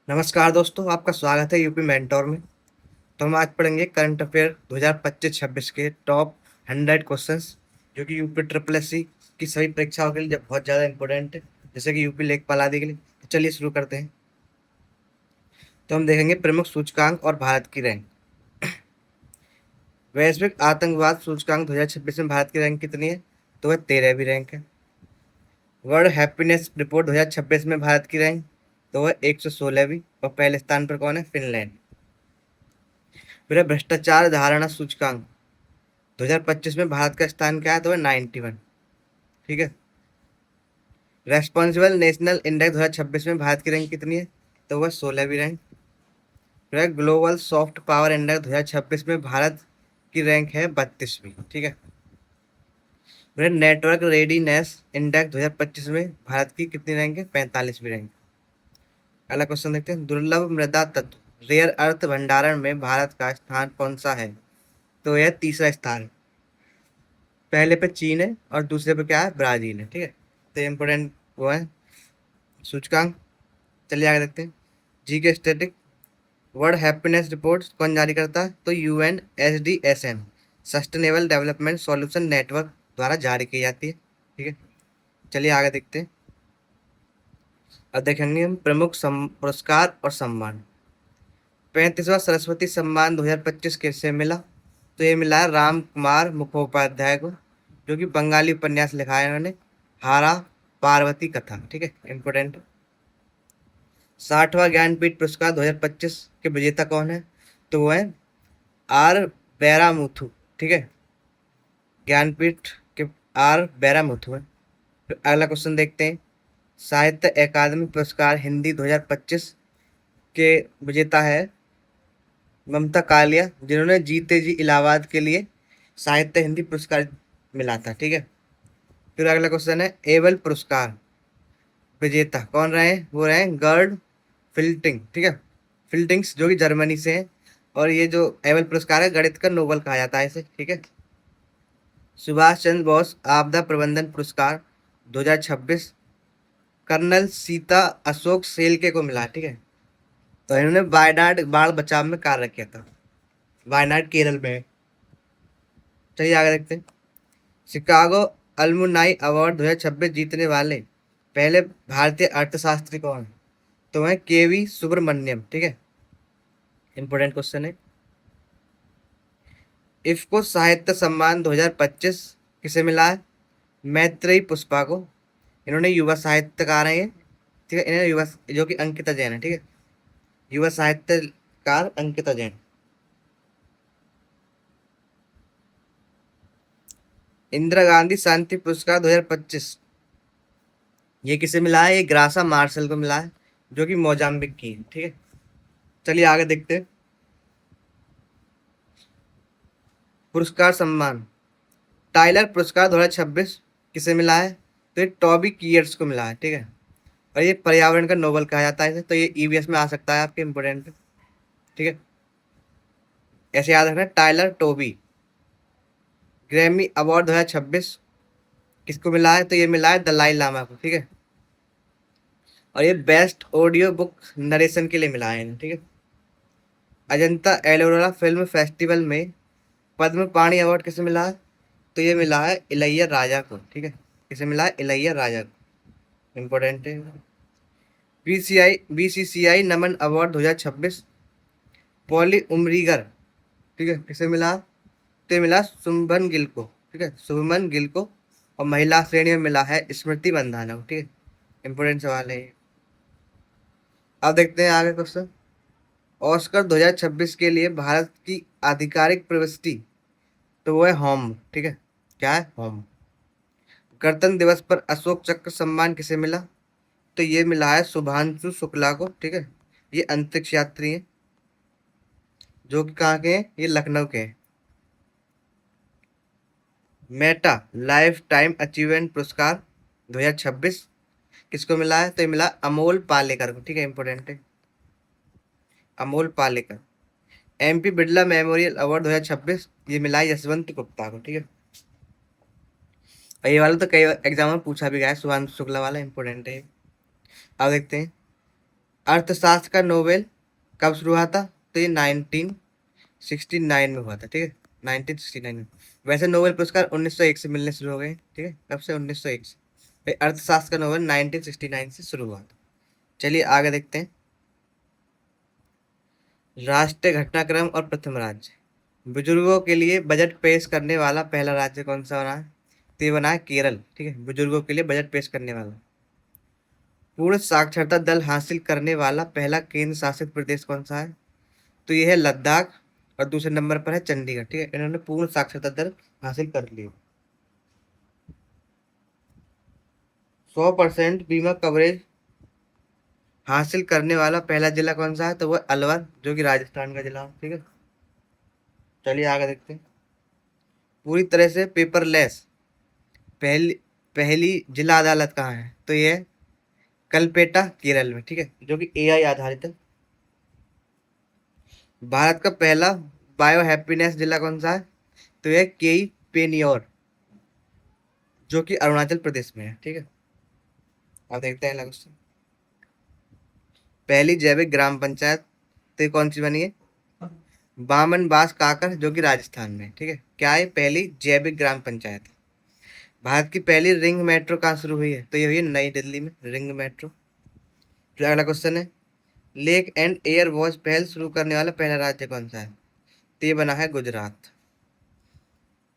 नमस्कार दोस्तों, आपका स्वागत है यूपी मेंटोर में। तो हम आज पढ़ेंगे करंट अफेयर 2025-26 के टॉप 100 क्वेश्चंस, जो कि यूपी ट्रिपल एस सी की सभी परीक्षाओं के लिए जब बहुत ज़्यादा इंपॉर्टेंट है, जैसे कि यूपी लेखपाल आदि के लिए। तो चलिए शुरू करते हैं। तो हम देखेंगे प्रमुख सूचकांक और भारत की रैंक। वैश्विक आतंकवाद सूचकांक 2026 में भारत की रैंक कितनी है? तो वह 13वीं रैंक है। वर्ल्ड हैप्पीनेस रिपोर्ट 2026 में भारत की रैंक, तो वह 116वीं, और पहले स्थान पर कौन है? फिनलैंड। फिर है भ्रष्टाचार धारणा सूचकांक 2025 में भारत का स्थान क्या है? तो है 91। ठीक है। रेस्पॉन्सिबल नेशनल इंडेक्स 2026 में भारत की रैंक कितनी है? तो वह 16वीं रैंक। फिर है ग्लोबल सॉफ्ट पावर इंडेक्स 2026 में भारत की रैंक है 32वीं। ठीक है। फिर है नेटवर्क रेडीनेस इंडेक्स 2025 में भारत की कितनी रैंक है? 45वीं रैंक। अगला क्वेश्चन देखते हैं। दुर्लभ मृदा तत्व रेयर अर्थ भंडारण में भारत का स्थान कौन सा है? तो यह तीसरा स्थान है। पहले पे चीन है और दूसरे पे क्या है? ब्राजील है। ठीक है। तो इम्पोर्टेंट वो है सूचकांक। चलिए आगे देखते हैं। जी के स्टैटिक वर्ल्ड हैप्पीनेस रिपोर्ट कौन जारी करता है? तो UNSDSN sustainable development solution network द्वारा जारी की जाती है। ठीक है। चलिए आगे देखते हैं। अब देखेंगे हम प्रमुख पुरस्कार और सम्मान। 35वां सरस्वती सम्मान 2025 किसे मिला? तो ये मिला है राम कुमार मुखोपाध्याय को, जो कि बंगाली उपन्यास लिखा है इन्होंने, हारा पार्वती कथा। ठीक है, इंपोर्टेंट। 60वां ज्ञानपीठ पुरस्कार 2025 के विजेता कौन है? तो वो है आर बैरामुथु। ठीक है, ज्ञानपीठ के आर बैरामुथु है। फिर अगला क्वेश्चन देखते हैं। साहित्य अकादमी पुरस्कार हिंदी 2025 के विजेता है ममता कालिया, जिन्होंने जीते जी इलाहाबाद के लिए साहित्य हिंदी पुरस्कार मिला था। ठीक है। फिर अगला क्वेश्चन है एबल पुरस्कार विजेता कौन रहे? वो रहे गर्ड फिल्टिंग। ठीक है, फिल्टिंग्स, जो कि जर्मनी से है। और ये जो एबल पुरस्कार है, गणित का नोबेल कहा जाता है इसे। ठीक है। सुभाष चंद्र बोस आपदा प्रबंधन पुरस्कार 2026 कर्नल सीता अशोक सेल्के को मिला। ठीक है। तो इन्होंने वायनाड बाढ़ बचाव में कार्य किया था, वायनाड केरल में है। चलिए आगे देखते हैं। शिकागो अल्मुनाई अवार्ड 2026 जीतने वाले पहले भारतीय अर्थशास्त्री कौन है? तो वह KV सुब्रमण्यम। ठीक है, इंपोर्टेंट क्वेश्चन है। इफ्को साहित्य सम्मान 2025 किसे मिला है? मैत्रेयी पुष्पा को। इन्होंने युवा साहित्यकार हैं ये। ठीक है, इन्हें युवा, जो कि अंकिता जैन है। ठीक है, युवा साहित्यकार अंकिता जैन। इंदिरा गांधी शांति पुरस्कार 2025 ये किसे मिला है? ये ग्रासा मार्शल को मिला है, जो कि मोजाम्बिक की है। ठीक है। चलिए आगे देखते हैं। पुरस्कार सम्मान टाइलर पुरस्कार 2026 किसे मिला है? तो ये टॉबी कियर्स को मिला है। ठीक है, और ये पर्यावरण का नोबेल कहा जाता है इसे। तो ये EVS में आ सकता है आपके, इंपोर्टेंट। ठीक है, ऐसे याद रखना, टाइलर टोबी। ग्रैमी अवार्ड 2026 किसको मिला है? तो ये मिला है दलाई लामा को। ठीक है, और ये बेस्ट ऑडियो बुक नरेशन के लिए मिला है इन्हें। ठीक है। अजंता एलोरा फिल्म फेस्टिवल में पद्म पाणी अवार्ड किसे मिला है? तो ये मिला है इलैया राजा को। ठीक है, किसे मिला है? इलैया राजा को, इंपॉर्टेंट है। BCCI नमन अवार्ड 2026 पॉली उमरीगर। ठीक है, किसे मिला? तो ये मिला शुभमन गिल को। ठीक है, शुभमन गिल को। और महिला श्रेणी में मिला है स्मृति मंदाना को। ठीक है, इंपॉर्टेंट सवाल है ये। अब देखते हैं आगे क्वेश्चन। ऑस्कर 2026 के लिए भारत की आधिकारिक प्रविष्टि, तो वो है होम। ठीक है, क्या है? होम। गणतंत्र दिवस पर अशोक चक्र सम्मान किसे मिला? तो ये मिला है शुभांशु शुक्ला को। ठीक है, ये अंतरिक्ष यात्री हैं, जो कि कहाँ के हैं? ये लखनऊ के हैं। मेटा लाइफ टाइम अचीवमेंट पुरस्कार 2026 किसको मिला है? तो ये मिला अमोल पालेकर को। ठीक है, इंपोर्टेंट है, Amol Palekar. MP Birla memorial award 2026 ये मिला है यशवंत गुप्ता को। ठीक है, और ये वाला तो कई एग्जाम में पूछा भी गया है, शुभांशु शुक्ला वाला, इंपोर्टेंट है। अब देखते हैं। अर्थशास्त्र का नोबेल कब शुरू हुआ था? तो ये 1969 में हुआ था, ठीक है, 1969 में। वैसे नोबेल पुरस्कार 1901 से मिलने शुरू हो गए, ठीक है, कब से? 1901 से। भाई अर्थशास्त्र का नोबेल 1969 से शुरू हुआ था। चलिए आगे देखते हैं। राष्ट्रीय घटनाक्रम और प्रथम राज्य। बुजुर्गों के लिए बजट पेश करने वाला पहला राज्य कौन सा बना है? तो ये बना है केरल, ठीक है, बुजुर्गों के लिए बजट पेश करने वाला। पूर्ण साक्षरता दल हासिल करने वाला पहला केंद्र शासित प्रदेश कौन सा है? तो ये है लद्दाख, और दूसरे नंबर पर है चंडीगढ़, ठीक है, इन्होंने पूर्ण साक्षरता दर हासिल कर ली। 100% बीमा कवरेज हासिल करने वाला पहला जिला कौन सा है? तो वो अलवर, जो कि राजस्थान का जिला है, ठीक है। चलिए आगे देखते हैं। पूरी तरह से पेपरलेस पहली पहली जिला अदालत कहाँ है? तो ये है कलपेटा, केरल में, ठीक है, जो कि एआई आधारित है। भारत का पहला बायो हैप्पीनेस जिला कौन सा है? तो यह केई पेनियोर, जो कि अरुणाचल प्रदेश में है, ठीक है। अब देखते हैं अगला क्वेश्चन। पहली जैविक ग्राम पंचायत तो ये कौन सी बनी है? बामन बास काकर, जो कि राजस्थान में है, ठीक है। क्या है? पहली जैविक ग्राम पंचायत। भारत की पहली रिंग मेट्रो कहाँ शुरू हुई है? तो ये हुई है नई दिल्ली में, रिंग मेट्रो। फिर अगला क्वेश्चन है, लेक एंड एयर वॉच पहल शुरू करने वाला पहला राज्य कौन सा है? तो ये बना है गुजरात।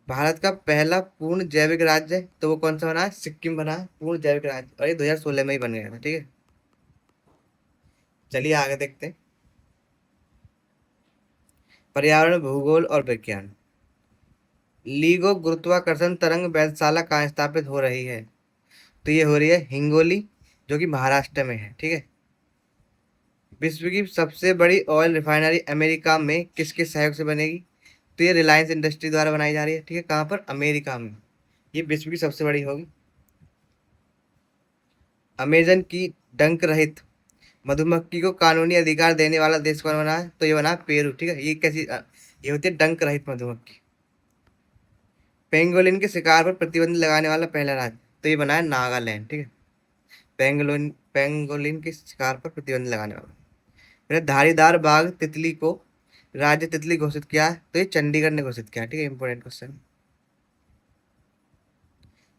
भारत का पहला पूर्ण जैविक राज्य तो वो कौन सा बना है? सिक्किम बना है पूर्ण जैविक राज्य, और ये 2016 में ही बन गया था, ठीक है। चलिए आगे देखते हैं। पर्यावरण, भूगोल और विज्ञान। लीगो गुरुत्वाकर्षण तरंग वेधशाला कहाँ स्थापित हो रही है? तो ये हो रही है हिंगोली, जो कि महाराष्ट्र में है, ठीक है। विश्व की सबसे बड़ी ऑयल रिफाइनरी अमेरिका में किसके सहयोग से बनेगी? तो ये रिलायंस इंडस्ट्री द्वारा बनाई जा रही है, ठीक है। कहाँ पर? अमेरिका में। ये विश्व की सबसे बड़ी होगी। अमेजन की डंक रहित मधुमक्खी को कानूनी अधिकार देने वाला देश कौन बना है? तो ये बना है पेरू, ठीक है। ये कैसी ये होती है डंक रहित मधुमक्खी। पेंगोलिन के शिकार पर प्रतिबंध लगाने वाला पहला राज्य तो ये बना है नागालैंड, ठीक है। पेंगोलिन के शिकार पर प्रतिबंध लगाने वाला। फिर धारीदार बाघ तितली को राज्य तितली घोषित किया है, तो ये चंडीगढ़ ने घोषित किया है, ठीक है, इंपोर्टेंट क्वेश्चन।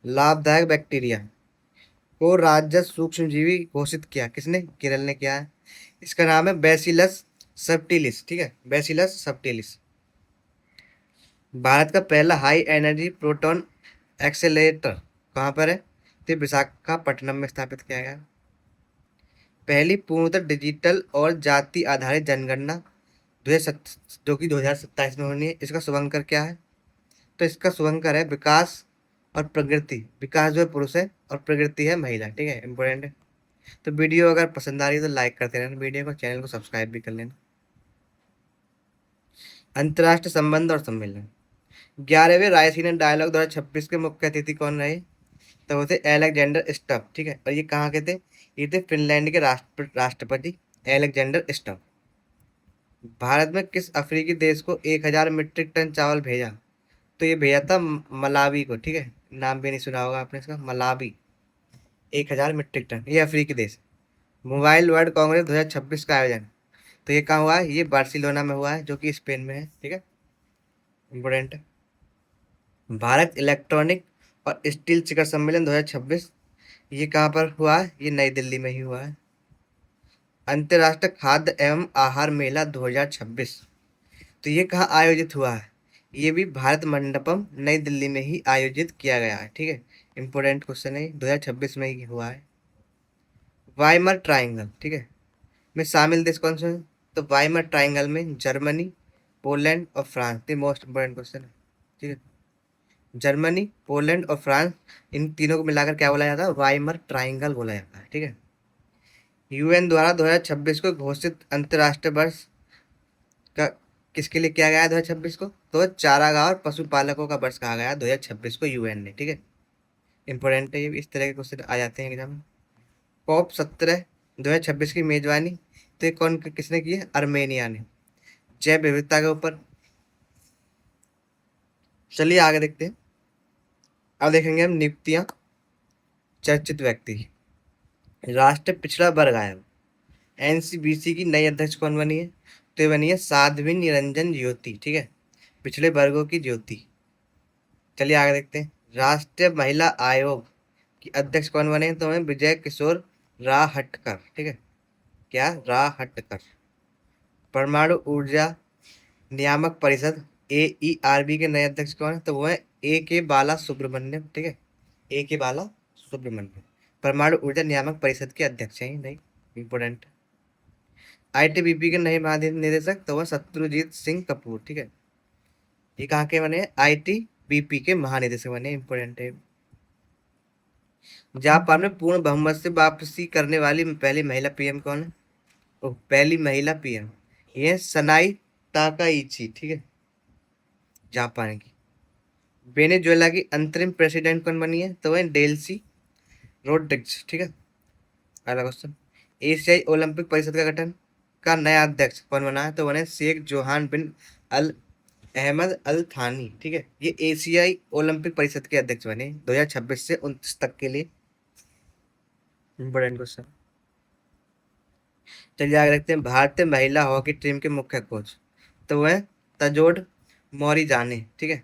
लाभदायक बैक्टीरिया को राज्य सूक्ष्मजीवी घोषित किया किसने? केरल ने किया है। इसका नाम है बैसिलस सबटिलिस, ठीक है, बैसिलस सबटिलिस। भारत का पहला हाई एनर्जी प्रोटॉन एक्सेलेरेटर कहाँ पर है? तो विशाखापट्टनम में स्थापित किया गया। पहली पूर्णतः डिजिटल और जाति आधारित जनगणना जो कि 2027 में होनी है, इसका शुभंकर क्या है? तो इसका शुभंकर है विकास और प्रगति। विकास जो है पुरुष है और प्रगति है महिला, ठीक है, इंपॉर्टेंट है। तो वीडियो अगर पसंद आ रही है तो लाइक करते रहना वीडियो को, चैनल को सब्सक्राइब भी कर लेना। अंतर्राष्ट्रीय संबंध और सम्मेलन। 11वें रायसीना डायलॉग 2026 के मुख्य अतिथि कौन रहे? तो वो थे एलेक्जेंडर स्टफ, ठीक है। और ये कहाँ के थे? ये थे फिनलैंड के राष्ट्रपति एलेक्जेंडर स्टफ। भारत में किस अफ्रीकी देश को 1000 मीट्रिक टन चावल भेजा? तो ये भेजा था मलावी को, ठीक है, नाम भी नहीं सुना होगा आपने इसका, मलावी। 1000 मीट्रिक टन, ये अफ्रीकी देश। मोबाइल वर्ल्ड कांग्रेस 2026 का आयोजन तो ये कहाँ हुआ है? ये बार्सिलोना में हुआ है, जो कि स्पेन में है, ठीक है, इम्पोर्टेंट है। भारत इलेक्ट्रॉनिक और स्टील शिखर सम्मेलन 2026 ये कहाँ पर हुआ है? ये नई दिल्ली में ही हुआ है। अंतर्राष्ट्रीय खाद्य एवं आहार मेला 2026 तो ये कहाँ आयोजित हुआ है? ये भी भारत मंडपम नई दिल्ली में ही आयोजित किया गया है, ठीक है, इंपोर्टेंट क्वेश्चन है, 2026 में ही हुआ है। वाइमर ट्राइंगल, ठीक है, में शामिल देश कौन से हैं? तो वाइमर ट्राइंगल में जर्मनी, पोलैंड और फ्रांस, ये मोस्ट इंपोर्टेंट क्वेश्चन है, ठीक है। जर्मनी, पोलैंड और फ्रांस, इन तीनों को मिलाकर क्या बोला जाता है? वाइमर ट्राइंगल बोला जाता है, ठीक है। यूएन द्वारा 2026 को घोषित अंतर्राष्ट्रीय वर्ष का किसके लिए किया गया है 2026 को? तो चारागाह और पशुपालकों का वर्ष कहा गया 2026 को यूएन ने, ठीक है, इंपोर्टेंट है ये भी, इस तरह के क्वेश्चन आ जाते हैं एग्जाम में। COP 17 2026 की मेजबानी तो ये कौन किसने की है? अर्मेनिया ने, जैव विविधता के ऊपर। चलिए आगे देखते हैं। अब देखेंगे हम नियुक्तियां। चर्चित व्यक्ति। राष्ट्रीय पिछड़ा वर्ग आयोग एनसीबीसी की नई अध्यक्ष कौन बनी है? तो ये बनी है साध्वी निरंजन ज्योति, ठीक है, पिछले वर्गों की ज्योति। चलिए आगे देखते हैं। राष्ट्रीय महिला आयोग की अध्यक्ष कौन बने? तो हमें विजय किशोर राहटकर, ठीक है, क्या राहटकर। परमाणु ऊर्जा नियामक परिषद AERB के नए अध्यक्ष कौन है? तो वो है A K बाला सुब्रमण्यम, ठीक है, A K बाला सुब्रमण्यम परमाणु ऊर्जा नियामक परिषद के अध्यक्ष हैं, नहीं इंपोर्टेंट। ITBP के नए महानिदेशक तो वह शत्रुजीत सिंह कपूर, ठीक है, ये कहाँ के बने? ITBP के महानिदेशक बने, इंपोर्टेंट है। जापान में पूर्ण बहुमत से वापसी करने वाली पहली महिला PM कौन है? पहली महिला PM ये सनाई ताकाइची, ठीक है, जापान की। वेनेजुएला की अंतरिम प्रेसिडेंट कौन बनी है? तो वह डेल्सी रोड्रिग्स, ठीक है। अगला क्वेश्चन। एशियाई ओलंपिक परिषद का गठन का नया अध्यक्ष कौन बना है? तो बने शेख जोहान बिन अल अहमद अल थानी, ठीक है, ये एशियाई ओलंपिक परिषद के अध्यक्ष बने 2026 से 29 तक के लिए। Important question. चलिए आगे देखते हैं। भारतीय महिला हॉकी टीम के मुख्य कोच तो वह तजोड़ मौरी जाने, ठीक है,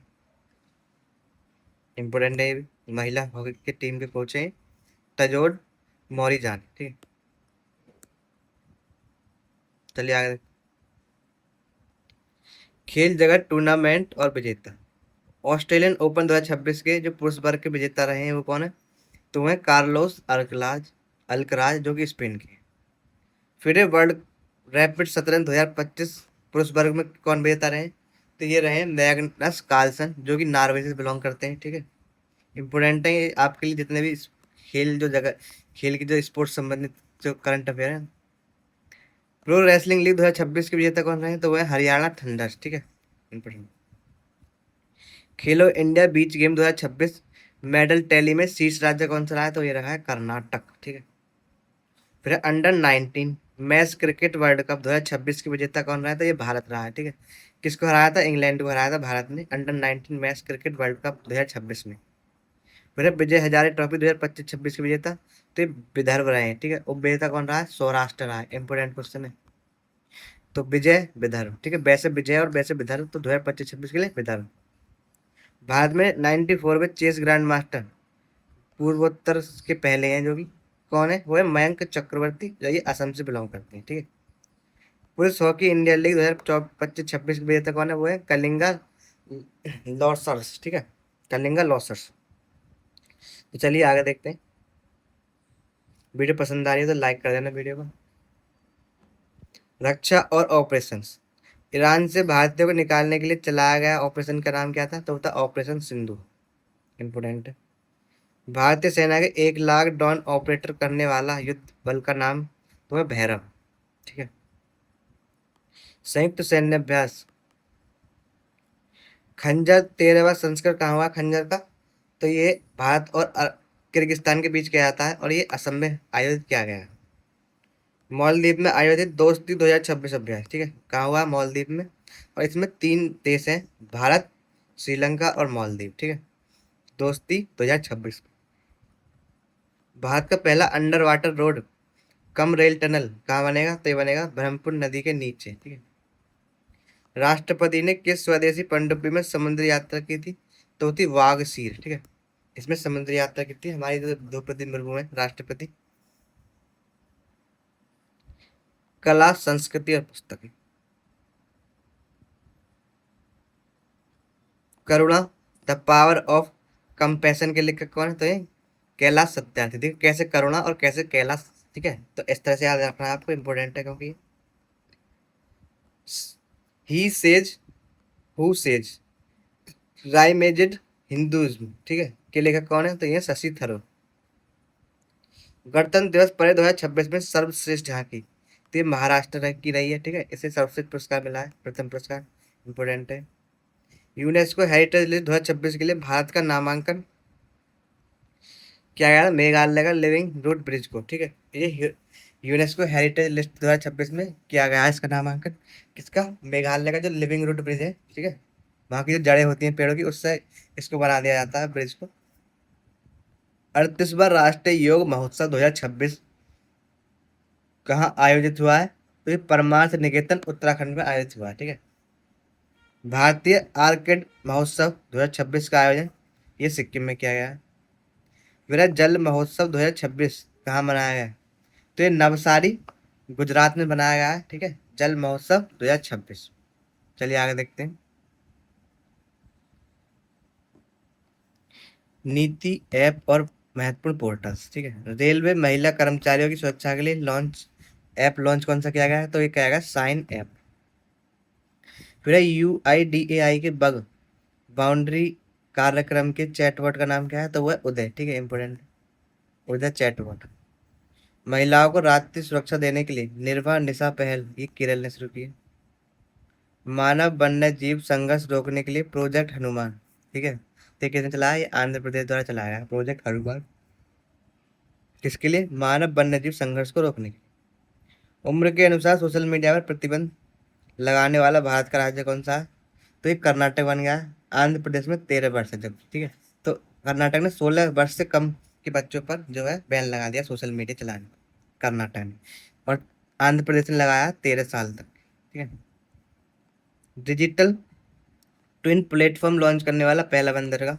इंपोर्टेंट है ये भी। महिला हॉकी के टीम के कोच हैं तजोड़ मौरी जाने, ठीक है। चलिए आगे देखते हैं। खेल जगत टूर्नामेंट और विजेता। ऑस्ट्रेलियन ओपन 2026 के जो पुरुष वर्ग के विजेता रहे हैं वो कौन है? तो वह कार्लोस अल्कराज अल्कराज जो कि स्पेन के। फिर वर्ल्ड रैपिड शतरंज 2025 पुरुष वर्ग में कौन विजेता रहे? तो ये रहे मैग्नस कार्लसन जो कि नॉर्वे से बिलोंग करते हैं, ठीक है। इंपोर्टेंट है ये आपके लिए जितने भी खेल जो जगह खेल की जो स्पोर्ट्स संबंधित जो करंट अफेयर है। प्रो रेसलिंग लीग 2026 के विजेता कौन रहे? तो वह हरियाणा थंडर्स, ठीक है, इंपोर्टेंट। खेलो India beach game 2026 medal tally में शीर्ष राज्य कौन सा रहा है? तो ये रहा है कर्नाटक, ठीक है। फिर under 19 match cricket world cup 2026 के विजेता कौन रहा है? तो ये भारत रहा है, ठीक है। किसको हराया था? इंग्लैंड को हराया था भारत ने under 19 match cricket world cup 2026 में। फिर विजय हजारे ट्रॉफी 2025-26 के विजेता तो ये विदर्भ रहे हैं, ठीक है। उप विजेता कौन रहा है? सौराष्ट्र रहा है, इंपोर्टेंट क्वेश्चन है। तो विजय विदर्भ, ठीक है, वैसे विजय और वैसे विदर्भ, तो 2025-26 के लिए विदर्भ। भारत में 94 में चेस ग्रैंड मास्टर पूर्वोत्तर के पहले हैं जो कि कौन है? वो है मयंक चक्रवर्ती जो ये असम से बिलोंग करते हैं, ठीक है। पुरुष हॉकी इंडिया लीग 2025-26 के विजेता कौन है? वो है कलिंगा लॉसर्स, ठीक है, कलिंगा लॉसर्स। तो चलिए आगे देखते हैं। वीडियो पसंद आ रही है तो लाइक कर देना वीडियो को। रक्षा और ऑपरेशंस। ईरान से भारतीयों को निकालने के लिए चलाया गया ऑपरेशन का नाम क्या था? तो था ऑपरेशन सिंधु, इंपोर्टेंट है। भारतीय सेना के 1 लाख ड्रोन ऑपरेटर करने वाला युद्ध बल का नाम तो है भैरव, ठीक है। संयुक्त सैन्य अभ्यास खंजर 13वां संस्करण कहाँ हुआ खंजर का? तो ये भारत और किर्गिस्तान के बीच किया जाता है और ये असम में आयोजित किया गया है। मालदीव में आयोजित दोस्ती 2026 अभ्यास, ठीक है, कहाँ हुआ? मालदीव में। और इसमें 3 देश हैं, भारत, श्रीलंका और मालदीव, ठीक है। दोस्ती 2026। भारत का पहला under water road cum rail tunnel कहाँ बनेगा? तो ये बनेगा ब्रह्मपुत्र नदी के नीचे, ठीक है। राष्ट्रपति ने किस स्वदेशी पनडुब्बी में समुद्री यात्रा की थी? तो थी वागसीर, ठीक है, इसमें समुद्री यात्रा की थी हमारी जो द्रौपदी मुर्मू है राष्ट्रपति। कला संस्कृति और पुस्तकें। करुणा द पावर ऑफ कंपैशन के लेखक कौन है? तो ये कैलाश सत्यार्थी, ठीक है, कैसे करुणा और कैसे कैलाश, ठीक है। तो इस तरह से याद रखना है आपको, इंपॉर्टेंट है क्योंकि he says who says reimaged Hinduism, ठीक है, के लेखक कौन है? तो ये शशि थरूर। गणतंत्र दिवस परेड 2026 में सर्वश्रेष्ठ झांकी तो ये महाराष्ट्र की रही है, ठीक है, इसे सर्वश्रेष्ठ पुरस्कार मिला है, प्रथम पुरस्कार, इंपोर्टेंट है। यूनेस्को हेरिटेज लिस्ट 2026 के लिए भारत का नामांकन किया गया था मेघालय का लिविंग रूट ब्रिज को, ठीक है। ये यूनेस्को हेरिटेज लिस्ट 2026 में किया गया है इसका नामांकन किसका? मेघालय का जो लिविंग रूट ब्रिज है, ठीक है, वहाँ की जो जड़ें होती हैं पेड़ों की उससे इसको बना दिया जाता है ब्रिज को। 38वां राष्ट्रीय योग महोत्सव 2026 कहाँ आयोजित हुआ है? तो ये परमार्थ निकेतन उत्तराखंड में आयोजित हुआ है। ठीक है। भारतीय आर्किड महोत्सव 2026 का आयोजन ये सिक्किम में किया गया है। मेरा जल महोत्सव 2026 कहाँ मनाया गया है? तो ये नवसारी गुजरात में बनाया गया है। ठीक है, जल महोत्सव 2026। चलिए आगे देखते हैं। नीति ऐप और महत्वपूर्ण पोर्टल्स। ठीक है, रेलवे महिला कर्मचारियों की सुरक्षा के लिए लॉन्च कौन सा किया गया है? तो ये किया गया साइन ऐप। फिर UIDAI के बग बाउंड्री कार्यक्रम के चैटबॉट का नाम क्या है? तो वो है उदय। ठीक है, इंपोर्टेंट, उदय चैटबॉट। महिलाओं को रात्रि सुरक्षा देने के लिए निर्भया निशा पहल ये केरल ने शुरू की है। मानव वन्य जीव संघर्ष रोकने के लिए प्रोजेक्ट हनुमान। ठीक है, तो किसने चलाया? ये आंध्र प्रदेश द्वारा चलाया गया प्रोजेक्ट हनुमान। किसके लिए? मानव वन्य जीव संघर्ष को रोकने के लिए। उम्र के अनुसार सोशल मीडिया पर प्रतिबंध लगाने वाला भारत का राज्य कौन सा है? तो ये कर्नाटक बन गया है। आंध्र प्रदेश में 13 वर्ष है जब। ठीक है, तो कर्नाटक ने 16 वर्ष से कम के बच्चों पर जो है बैन लगा दिया सोशल मीडिया चलाने, कर्नाटक ने। और आंध्र प्रदेश ने लगाया 13 साल तक। ठीक है। डिजिटल ट्विन प्लेटफॉर्म लॉन्च करने वाला पहला बंदरगाह,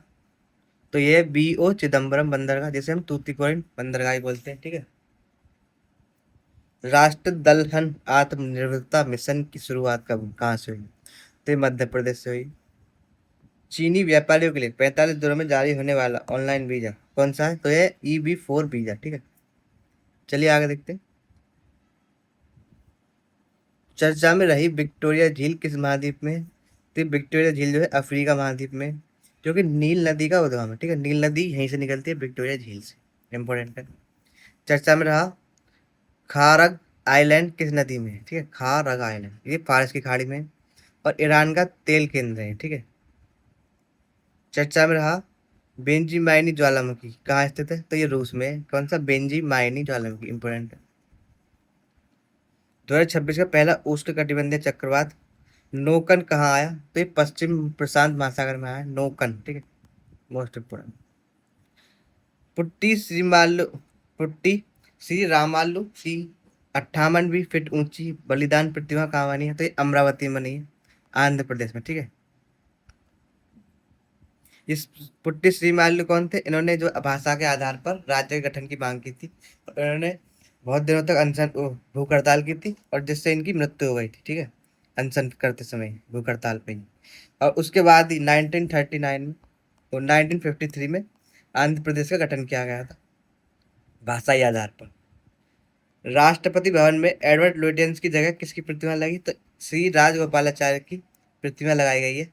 तो ये BO चिदम्बरम बंदरगाह, जिसे हम तूतीकोरिन बंदरगाह ही बोलते हैं। ठीक है। राष्ट्र दलहन आत्मनिर्भरता मिशन की शुरुआत कब कहाँ से हुई? तो ये मध्य प्रदेश से हुई। चीनी व्यापारियों के लिए 45 दिनों में जारी होने वाला ऑनलाइन वीजा कौन सा है? तो ये EB4 वीजा। ठीक है, चलिए आगे देखते हैं। चर्चा में रही विक्टोरिया झील किस महाद्वीप में है? तो ये विक्टोरिया झील जो है अफ्रीका महाद्वीप में है, जो कि नील नदी का उद्गम है। ठीक है, नील नदी यहीं से निकलती है, विक्टोरिया झील से। इंपॉर्टेंट है। चर्चा में रहा खारग आइलैंड किस नदी में है? ठीक है, खारग आइलैंड ये फारस की खाड़ी में है और ईरान का तेल केंद्र है। ठीक है। चर्चा में रहा बेंजी माइनी ज्वालामुखी कहाँ स्थित है? तो ये रूस में है। कौन सा? बेंजी माइनी ज्वालामुखी, इंपोर्टेंट है। 2026 का पहला उष्णकटिबंधीय चक्रवात नोकन कहाँ आया? तो ये पश्चिम प्रशांत महासागर में आया नोकन। ठीक है, मोस्ट इम्पोर्टेंट। पुट्टी श्रीमालु पुट्टी श्री रामालू की 58 फीट ऊंची बलिदान प्रतिमा कहाँ बनी है? तो ये अमरावती में बनी है, आंध्र प्रदेश में। ठीक है। इस पुट्टी श्रीमालू कौन थे? इन्होंने जो भाषा के आधार पर राज्य के गठन की मांग की थी और इन्होंने बहुत दिनों तक अनशन भूख हड़ताल की थी और जिससे इनकी मृत्यु हो गई थी। ठीक है, अनशन करते समय भूख हड़ताल पे ही। और उसके बाद ही 1939 में और 1953 में आंध्र प्रदेश का गठन किया गया था भाषाई आधार पर। राष्ट्रपति भवन में एडवर्ड लुटियंस की जगह किसकी प्रतिमा लगी? तो श्री राजगोपालाचार्य की प्रतिमा लगाई गई है।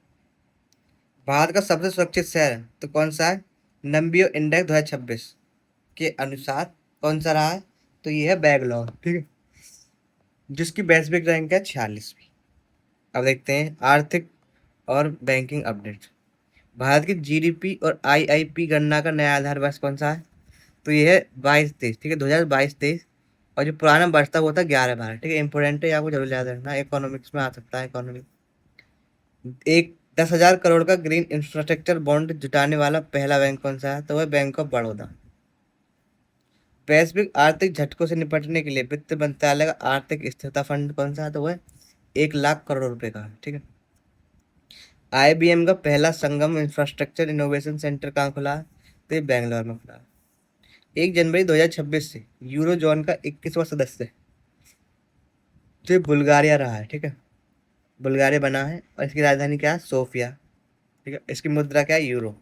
भारत का सबसे सुरक्षित शहर तो कौन सा है? नंबियो इंडेक्स 2026 के अनुसार कौन सा रहा है? तो ये है बैंगलोर। ठीक है, जिसकी वैश्विक रैंक है 46वीं। अब देखते हैं आर्थिक और बैंकिंग अपडेट। भारत की GDP और IIP गणना का नया आधार वर्ष कौन सा है? तो ये है 22-23। ठीक है, 2022-23। और जो पुराना वर्ष था वो था 11-12। ठीक है, इंपोर्टेंट है, आपको जरूर याद रखना, इकोनॉमिक्स में आ सकता है इकोनॉमिक। एक 10,000 करोड़ का ग्रीन इंफ्रास्ट्रक्चर बॉन्ड जुटाने वाला पहला बैंक कौन सा है? तो वह बैंक ऑफ बड़ौदा। वैश्विक आर्थिक झटकों से निपटने के लिए वित्त मंत्रालय का आर्थिक स्थिरता फंड कौन सा है? तो वह 1 लाख करोड़ रुपए का है। ठीक है। IBM का पहला संगम इंफ्रास्ट्रक्चर इनोवेशन सेंटर कहाँ खुला है? तो ये बैंगलोर में खुला है। 1 जनवरी 2026 से यूरो जोन का 21वां सदस्य जो बुल्गारिया रहा है। ठीक है, बुल्गारिया बना है और इसकी राजधानी क्या है? सोफिया। ठीक है, इसकी मुद्रा क्या है? यूरो।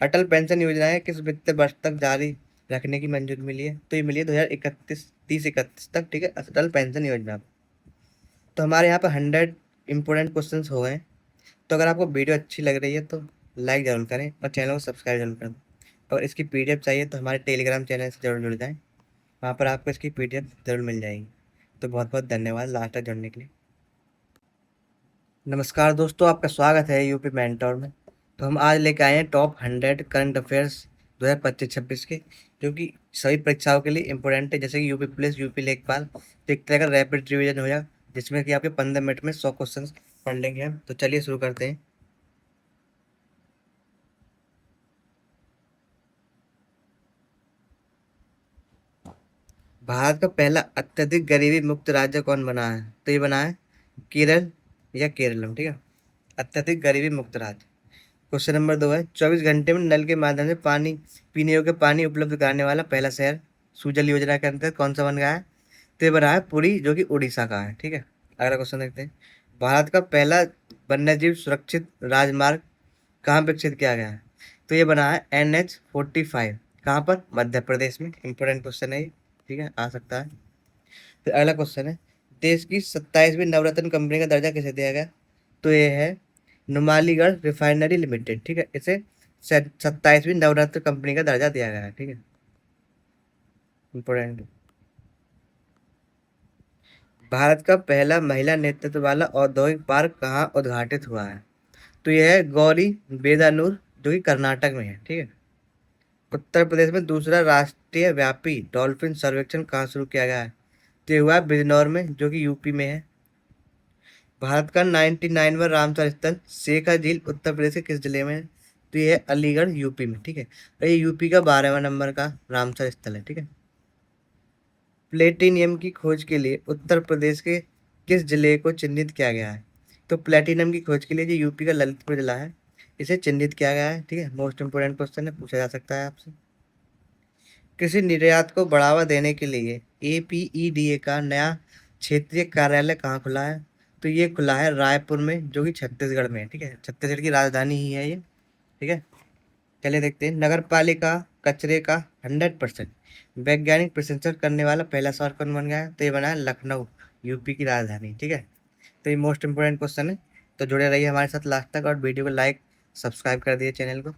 अटल पेंशन योजना है किस वित्त वर्ष तक जारी रखने की मंजूरी मिली है? तो ये मिली है 2031 30-31 तक। ठीक है, अटल पेंशन योजना। तो हमारे यहाँ पर 100 इंपोर्टेंट क्वेश्चन हो गए हैं। तो अगर आपको वीडियो अच्छी लग रही है तो लाइक जरूर करें और चैनल को सब्सक्राइब जरूर कर दें। और इसकी PDF चाहिए तो हमारे टेलीग्राम चैनल से जरूर जुड़ जाएं, वहाँ पर आपको इसकी PDF जरूर मिल जाएगी। तो बहुत बहुत धन्यवाद लास्ट तक जुड़ने के लिए। नमस्कार दोस्तों, आपका स्वागत है यूपी मेंटोर में। तो हम आज लेके आए हैं टॉप 100 करंट अफेयर्स 2025-26 के, जो कि सभी परीक्षाओं के लिए इंपॉर्टेंट है, जैसे कि यूपी पुलिस, यूपी लेखपाल। तो एक तरह का रैपिड रिवीजन हो जाए जिसमें कि आपके 15 मिनट में 100 क्वेश्चन पढ़ लेंगे हम। तो चलिए शुरू करते हैं। भारत का पहला अत्यधिक गरीबी मुक्त राज्य कौन बना है? तो ये बना है केरल या केरलम, ठीक है। अत्यधिक गरीबी मुक्त राज्य। क्वेश्चन नंबर 2 है, 24 घंटे में नल के माध्यम से पानी, पीने योग्य पानी उपलब्ध कराने वाला पहला शहर सुजल योजना के अंतर्गत कौन सा बन गया है? तो ये बना है पुरी, जो कि उड़ीसा का है, ठीक है। अगला क्वेश्चन देखते हैं, भारत का पहला वन्यजीव सुरक्षित राजमार्ग कहाँ विकसित किया गया है? तो ये बना है NH 45। कहाँ पर? मध्य प्रदेश में। इंपॉर्टेंट क्वेश्चन है ये, ठीक है, आ सकता है। फिर अगला क्वेश्चन है, देश की 27वीं नवरत्न कंपनी का दर्जा किसे दिया गया? तो ये है नुमालीगढ़ रिफाइनरी लिमिटेड, ठीक है। इसे 27वीं नवरत्न कंपनी का दर्जा दिया गया है, ठीक है। इंपॉर्टेंट। भारत का पहला महिला नेतृत्व वाला औद्योगिक पार्क कहाँ उद्घाटित हुआ है? तो यह है गौरी बेदानूर, जो कि कर्नाटक में है, ठीक है। उत्तर प्रदेश में दूसरा राष्ट्रीय व्यापी डॉल्फिन सर्वेक्षण कहाँ शुरू किया गया है? तो ये हुआ है बिजनौर में, जो कि यूपी में है। भारत का 99वां रामसर स्थल शेखा झील उत्तर प्रदेश के किस जिले में है? तो ये है अलीगढ़, यूपी में, ठीक है। और ये यूपी का 12वां नंबर का रामसर स्थल है, ठीक है। प्लेटिनियम की खोज के लिए उत्तर प्रदेश के किस जिले को चिन्हित किया गया है? तो प्लेटिनम की खोज के लिए जो यूपी का ललितपुर जिला है, इसे चिन्हित किया गया है, ठीक है। मोस्ट इंपोर्टेंट क्वेश्चन है, पूछा जा सकता है आपसे। कृषि निर्यात को बढ़ावा देने के लिए APEDA का नया क्षेत्रीय कार्यालय कहाँ खुला है? तो ये खुला है रायपुर में, जो कि छत्तीसगढ़ में है, ठीक है। छत्तीसगढ़ की राजधानी ही है ये, ठीक है। चलिए देखते हैं, नगर पालिका कचरे का 100% वैज्ञानिक प्रसंस्करण करने वाला पहला शहर कौन बन गया है? तो ये बना है लखनऊ, यूपी की राजधानी, ठीक है। तो ये मोस्ट इंपोर्टेंट क्वेश्चन है, तो जुड़े रहिए हमारे साथ लास्ट तक, और वीडियो को लाइक सब्सक्राइब कर दिए चैनल को।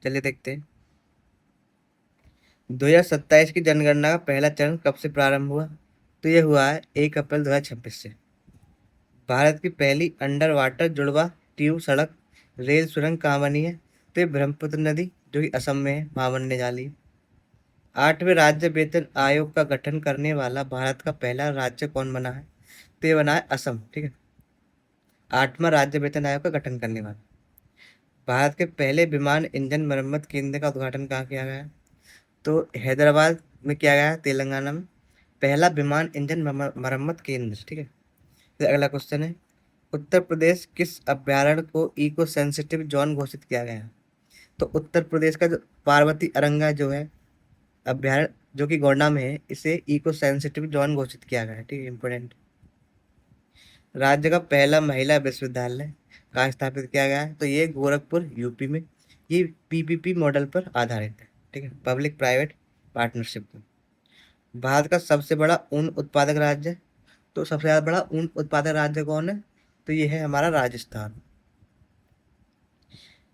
चलिए देखते हैं, 2027 की जनगणना का पहला चरण कब से प्रारंभ हुआ? तो ये हुआ है 1 अप्रैल 2026 से। भारत की पहली अंडर वाटर जुड़वा ट्यूब सड़क रेल सुरंग कहाँ बनी है? तो ये ब्रह्मपुत्र नदी, जो कि असम में है, वहाँ बनने जा रही है। 8वें राज्य वेतन आयोग का गठन करने वाला भारत का पहला राज्य कौन बना है? तो ये बना है असम, ठीक है। 8वां राज्य वेतन आयोग का गठन करने वाला। भारत के पहले विमान इंजन मरम्मत केंद्र का उद्घाटन कहाँ किया गया है? तो हैदराबाद में किया गया है, तेलंगाना में। पहला विमान इंजन मरम्मत केंद्र, ठीक है। फिर अगला क्वेश्चन है, उत्तर प्रदेश किस अभ्यारण्य को इको सेंसिटिव जोन घोषित किया गया है? तो उत्तर प्रदेश का जो पार्वती अरंगा जो है अभ्यारण्य, जो कि गोंडा में है, इसे इको सेंसिटिव जोन घोषित किया गया है, ठीक है। इंपोर्टेंट। राज्य का पहला महिला विश्वविद्यालय कहाँ स्थापित किया गया है? तो ये गोरखपुर, यूपी में। ये PPP मॉडल पर आधारित है, ठीक है, पब्लिक प्राइवेट पार्टनरशिप में। भारत का सबसे बड़ा ऊन उत्पादक राज्य, तो सबसे ज्यादा बड़ा ऊन उत्पादक राज्य कौन है? तो ये है हमारा राजस्थान।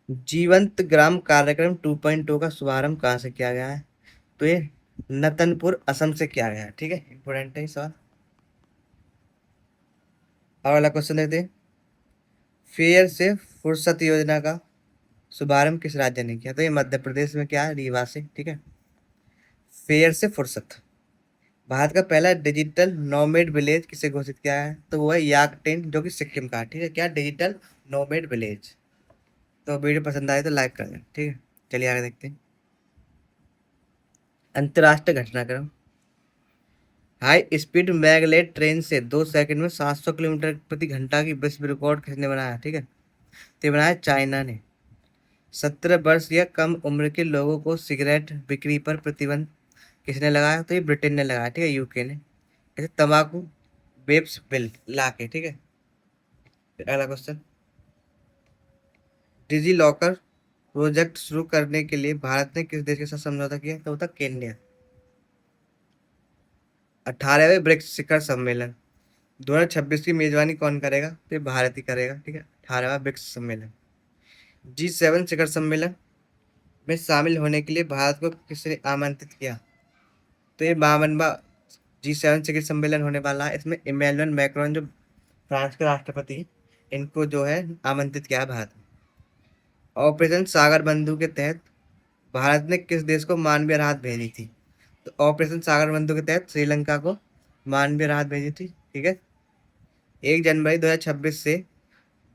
जीवंत ग्राम कार्यक्रम 2.0 का शुभारंभ कहाँ से किया गया है? तो ये नतनपुर, असम से किया गया है, ठीक है। इंपोर्टेंट है सवाल। और वाला क्वेश्चन देखते हैं, फेयर से फुर्सत योजना का शुभारंभ किस राज्य ने किया? तो ये मध्य प्रदेश में क्या है, रीवा से, ठीक है। फेयर से फुर्सत। भारत का पहला डिजिटल नोमेड विलेज किसे घोषित किया है? तो वो है याकटेन, जो कि सिक्किम का है, ठीक है। क्या? Digital nomad village. तो वीडियो पसंद आए तो लाइक कर दें, ठीक है। चलिए आगे देखते हैं, अंतर्राष्ट्रीय घटनाक्रम। हाई स्पीड मैगलेट ट्रेन से 2 सेकंड में 700 किलोमीटर प्रति घंटा की विश्व रिकॉर्ड किसने बनाया, ठीक है? तो ये बनाया चाइना ने। 17 वर्ष या कम उम्र के लोगों को सिगरेट बिक्री पर प्रतिबंध किसने लगाया? तो ये ब्रिटेन ने लगाया, ठीक है, यूके ने। ऐसे तंबाकू वेप्स बिल ला के, ठीक है। फिर अगला क्वेश्चन, डिजी लॉकर प्रोजेक्ट शुरू करने के लिए भारत ने किस देश के साथ समझौता किया? तो होता केन्या। 18वें ब्रिक्स शिखर सम्मेलन 2026 की मेजबानी कौन करेगा? तो ये भारत ही करेगा, ठीक है। 18वां ब्रिक्स सम्मेलन। G7 शिखर सम्मेलन में शामिल होने के लिए भारत को किसने आमंत्रित किया? तो ये 52वां G7 शिखर सम्मेलन होने वाला है। इसमें इमैनुअल मैक्रोन, जो फ्रांस के राष्ट्रपति हैं, इनको जो है आमंत्रित किया है भारत ने। ऑपरेशन सागर बंधु के तहत भारत ने किस देश को मानवीय राहत भेजी थी? तो ऑपरेशन सागर बंधु के तहत श्रीलंका को मानवीय राहत भेजी थी, ठीक है। 1 जनवरी 2026 से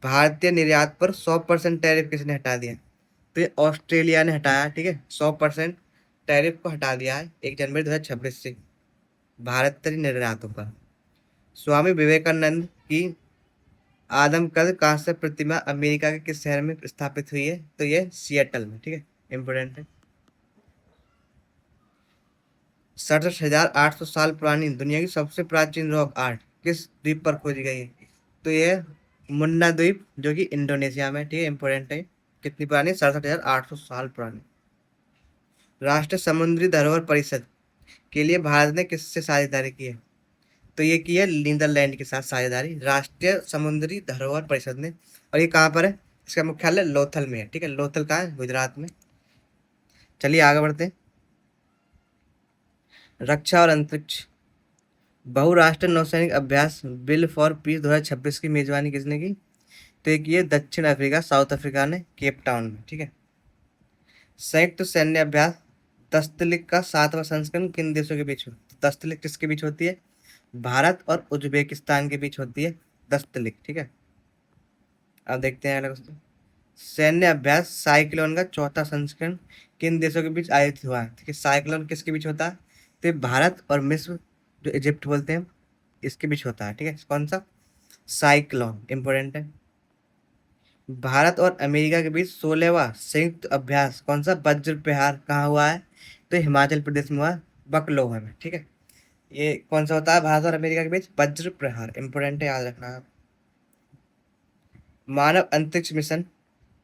भारतीय निर्यात पर 100% टैरिफ किसने हटा दिया? तो ये ऑस्ट्रेलिया ने हटाया, ठीक है, 100% टैरिफ को हटा दिया है 1 जनवरी 2026 से भारतीय निर्यातों पर। स्वामी विवेकानंद की आदमकद कांस्य प्रतिमा अमेरिका के किस शहर में स्थापित हुई है? तो ये सिएटल में, ठीक है, इंपोर्टेंट है। 67,800 साल पुरानी दुनिया की सबसे प्राचीन रॉक आर्ट किस द्वीप पर खोजी गई है? तो ये मुन्ना द्वीप जो कि इंडोनेशिया में, ठीक है, इंपोर्टेंट है। कितनी पुरानी? 67,800 साल पुरानी। राष्ट्रीय समुद्री धरोहर परिषद के लिए भारत ने किससे साझेदारी की है? तो ये की है नीदरलैंड के साथ साझेदारी, राष्ट्रीय समुद्री धरोहर परिषद ने। और ये कहाँ पर है? इसका मुख्यालय लोथल में है, ठीक है। लोथल कहाँ है? गुजरात में। चलिए आगे बढ़ते हैं। रक्षा और अंतरिक्ष बहुराष्ट्रीय नौसैनिक अभ्यास बिल फॉर पीस 2026 की मेजबानी किसने की? तो ये की है दक्षिण अफ्रीका, साउथ अफ्रीका ने, केप टाउन में, ठीक है। संयुक्त सैन्य अभ्यास दस्तलिक का 7वां संस्करण किन देशों के बीच? दस्तलिक किसके बीच होती है? भारत और उज्बेकिस्तान के बीच होती है दस्तलिक, ठीक है। अब देखते हैं अगला क्वेश्चन। सैन्य अभ्यास साइक्लोन का 4था संस्करण किन देशों के बीच आयोजित हुआ है? ठीक है, साइक्लोन किसके बीच होता है? तो भारत और मिस्र, जो इजिप्ट बोलते हैं, इसके बीच होता है, ठीक है। कौन सा? साइक्लोन, इंपोर्टेंट है। भारत और अमेरिका के बीच 16वां संयुक्त अभ्यास कौन सा? वज्र प्रहार कहाँ हुआ है? तो हिमाचल प्रदेश में हुआ, बकलोह में, ठीक है। ये कौन सा होता है भारत और अमेरिका के बीच? वज्र प्रहार, इंपोर्टेंट है, याद रखना आप। मानव अंतरिक्ष मिशन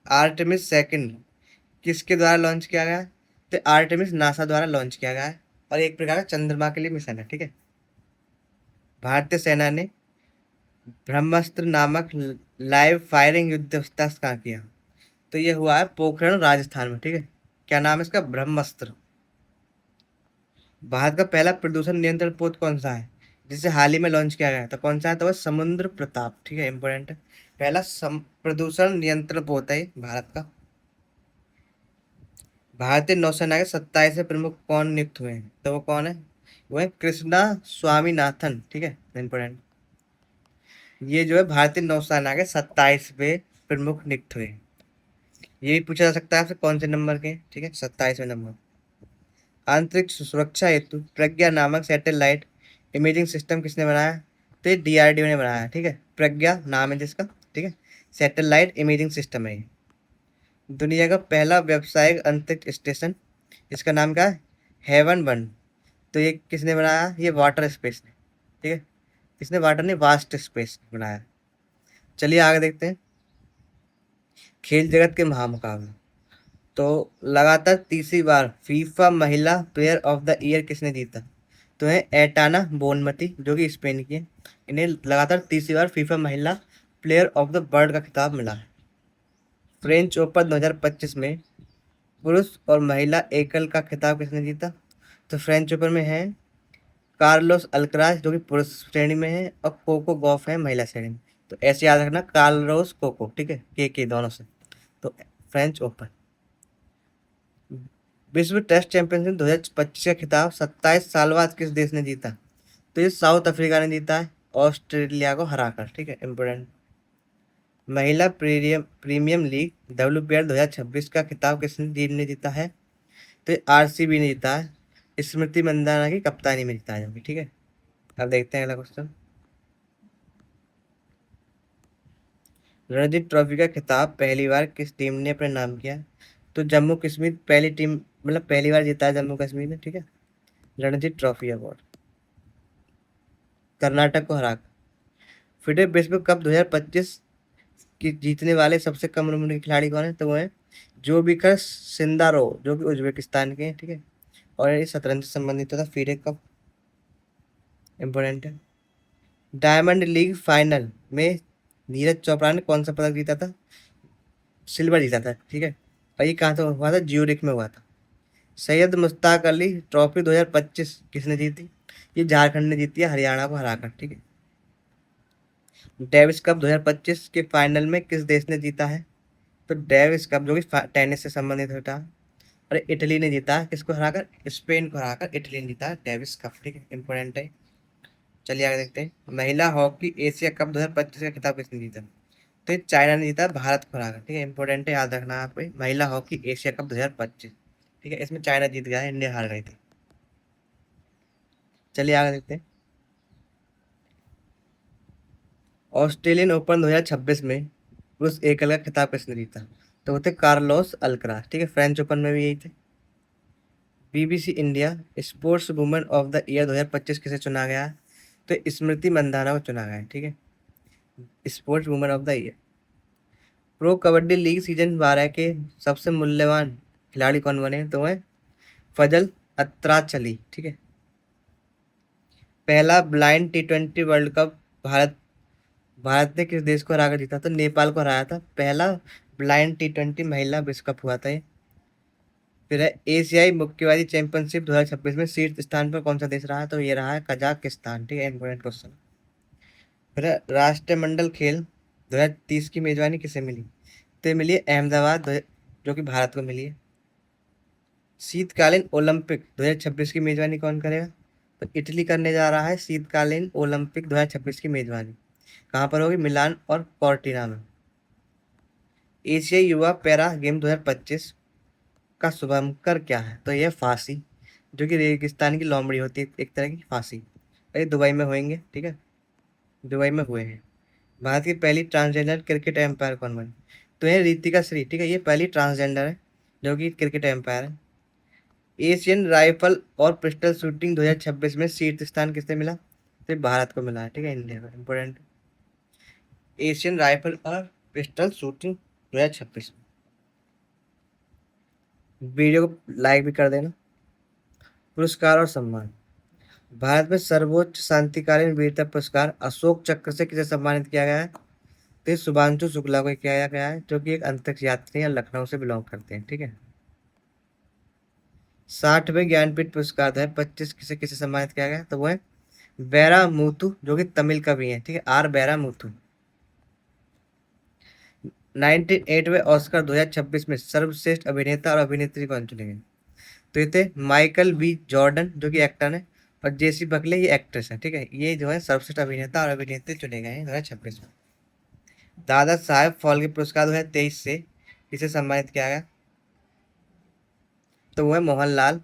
आर्टेमिस सेकंड किसके द्वारा लॉन्च किया गया है? तो आर्टेमिस नासा द्वारा लॉन्च किया गया है और एक प्रकार का चंद्रमा के लिए मिशन है, ठीक है। भारतीय सेना ने ब्रह्मास्त्र नामक लाइव फायरिंग युद्धस्त्र कहाँ किया? तो ये हुआ है पोखरण, राजस्थान में, ठीक है। क्या नाम है इसका? ब्रह्मास्त्र। भारत का पहला प्रदूषण नियंत्रण पोत कौन सा है जिसे हाल ही में लॉन्च किया गया है? तो कौन सा है? तो वह समुद्र प्रताप, ठीक है, इंपोर्टेंट है। पहला प्रदूषण नियंत्रण पोत है भारत का। भारतीय नौसेना के 27वें प्रमुख कौन नियुक्त हुए हैं? तो वो कौन है? वो है कृष्णा स्वामीनाथन, ठीक है, इंपोर्टेंट। ये जो है भारतीय नौसेना के 27वें प्रमुख नियुक्त हुए हैं। ये भी पूछा जा सकता है आपसे कौन से नंबर के, ठीक है, 27वें नंबर। अंतरिक्ष सुरक्षा हेतु प्रज्ञा नामक सैटेलाइट इमेजिंग सिस्टम किसने बनाया? तो ये DRDO ने बनाया, ठीक है। प्रज्ञा नाम है जिसका, ठीक है, सैटेलाइट इमेजिंग सिस्टम है ये। दुनिया का पहला व्यावसायिक अंतरिक्ष स्टेशन, इसका नाम क्या है? हेवन 1। तो ये किसने बनाया? ये वाटर स्पेस ने, ठीक है। किसने? वाटर ने, वास्ट स्पेस बनाया। चलिए आगे देखते हैं। खेल जगत के महामुकाबले तो लगातार तीसरी बार फीफा महिला प्लेयर ऑफ द ईयर किसने जीता? तो है एटाना बोनमती, जो कि स्पेन की है। इन्हें लगातार तीसरी बार फीफा महिला प्लेयर ऑफ द वर्ल्ड का खिताब मिला है। फ्रेंच ओपन 2025 में पुरुष और महिला एकल का खिताब किसने जीता? तो फ्रेंच ओपन में है कार्लोस अल्कराज, जो कि पुरुष श्रेणी में है, और कोको गॉफ है महिला श्रेणी में। तो ऐसे याद रखना, कार्लोस कोको, ठीक है, के दोनों से। तो फ्रेंच ओपन। विश्व टेस्ट चैंपियनशिप 2025 का खिताब 27 साल बाद किस देश ने जीता? तो ये साउथ अफ्रीका ने जीता है, ऑस्ट्रेलिया को हराकर, ठीक है, इंपोर्टेंट। महिला प्रीमियम लीग WPL 2026 का खिताब किस टीम ने जीता है? तो ये RCB ने जीता है, स्मृति मंदाना की कप्तानी में जीता है, ठीक है। अब देखते हैं अगला क्वेश्चन। रणजी ट्रॉफी का खिताब पहली बार किस टीम ने अपने नाम किया? तो जम्मू कश्मीर पहली टीम, मतलब पहली बार जीता है जम्मू कश्मीर ने, ठीक है, रणजी ट्रॉफी अवार्ड, कर्नाटक को हरा। फिडे विश्व कप 2025 की जीतने वाले सबसे कम उम्र के खिलाड़ी कौन है? तो वो है जोबिकर सिंदारो, जो कि उज्बेकिस्तान के हैं, ठीक है। और ये शतरंज से संबंधित था, फिडे कप, इंपोर्टेंट है। डायमंड लीग फाइनल में नीरज चोपड़ा ने कौन सा पदक जीता था? सिल्वर जीता था, ठीक है। और ये कहाँ था हुआ था? ज्यूरिख में हुआ था। सैयद मुश्ताक अली ट्रॉफी 2025 किसने जीती? ये झारखंड ने जीती है, हरियाणा को हराकर, ठीक है। डेविस कप 2025 के फाइनल में किस देश ने जीता है? तो डेविस कप, जो कि टेनिस से संबंधित होता है, और इटली ने जीता है, किसको हराकर? स्पेन को हराकर इटली ने जीता है डेविस कप, ठीक है, इंपोर्टेंट है। चलिए आगे देखते हैं। महिला हॉकी एशिया कप 2025 का खिताब किसने जीता? तो ये चाइना ने जीता, भारत को हराकर, ठीक है, इंपोर्टेंट है, याद रखना आप। महिला हॉकी एशिया कप 2025, ठीक है, इसमें चाइना जीत गया है, इंडिया हार गई थी। चलिए आगे देखते हैं। ऑस्ट्रेलियन ओपन 2026 में पुरुष एकल का खिताब किसने जीता? तो वो थे कार्लोस अल्कराज। ठीक है, फ्रेंच ओपन में भी यही थे। BBC India sports women of the year 2025 किसे चुना गया है? तो स्मृति मंदाना को चुना गया है। ठीक है, sports women of the year. Pro kabaddi league season 12 के सबसे मूल्यवान खिलाड़ी कौन बने? तो वह फजल अत्राचली। ठीक है, पहला blind T20 world cup Bharat Bharat ने किस देश को हराकर जीता? तो नेपाल को हराया था। पहला ब्लाइंड T20 महिला विश्व कप हुआ था ये। फिर है एशियाई मुक्केबाजी चैंपियनशिप 2026 में शीर्ष स्थान पर कौन सा देश रहा है? तो ये रहा है कजाकिस्तान। ठीक है, इंपॉर्टेंट क्वेश्चन। फिर है राष्ट्रमंडल खेल 2030 की मेजबानी किसे मिली? तो ये मिली है अहमदाबाद, जो कि भारत को मिली है। शीतकालीन ओलंपिक 2026 की मेजबानी कौन करेगा? तो इटली करने जा रहा है शीतकालीन ओलंपिक 2026 की मेजबानी। कहाँ पर होगी? मिलान और कॉर्टिना में। एशियाई युवा पैरा गेम 2025 का शुभंकर क्या है? तो यह फांसी, जो कि रेगिस्तान की लोमड़ी होती है, एक तरह की फांसी। और ये दुबई में होंगे। ठीक है, दुबई में हुए हैं। भारत की पहली ट्रांसजेंडर क्रिकेट एम्पायर कौन बनी? तो ये रितिका श्री। ठीक है, ये पहली ट्रांसजेंडर है जो कि क्रिकेट एम्पायर है। एशियन राइफल और पिस्टल शूटिंग 2026 में शीर्ष स्थान किसने मिला? तो ये भारत को मिला है। ठीक है, इंडिया का इंपॉर्टेंट। एशियन राइफल और पिस्टल शूटिंग 2026। वीडियो को लाइक भी कर देना। पुरस्कार और सम्मान। भारत में सर्वोच्च शांतिकालीन वीरता पुरस्कार अशोक चक्र से किसे सम्मानित किया गया है? तो ये शुभांशु शुक्ला को किया गया है, जो कि एक अंतरिक्ष यात्री हैं, लखनऊ से बिलोंग करते हैं। ठीक है, 60वें ज्ञानपीठ पुरस्कार 2025 किसे किसे सम्मानित किया गया? तो वो है बैरा मूथु, जो कि तमिल कवि हैं। ठीक है, आर बैरा मूथु। 98वें ऑस्कर 2026 में सर्वश्रेष्ठ अभिनेता और अभिनेत्री कौन चुने गए? तो ये थे माइकल बी जॉर्डन, जो कि एक्टर है, और जेसी बकले, ये एक्ट्रेस है। ठीक है, ये जो है सर्वश्रेष्ठ अभिनेता और अभिनेत्री चुने गए हैं 2026 में। दादा साहेब फाल्के पुरस्कार 2023 से किसे सम्मानित किया गया? तो वो है मोहनलाल,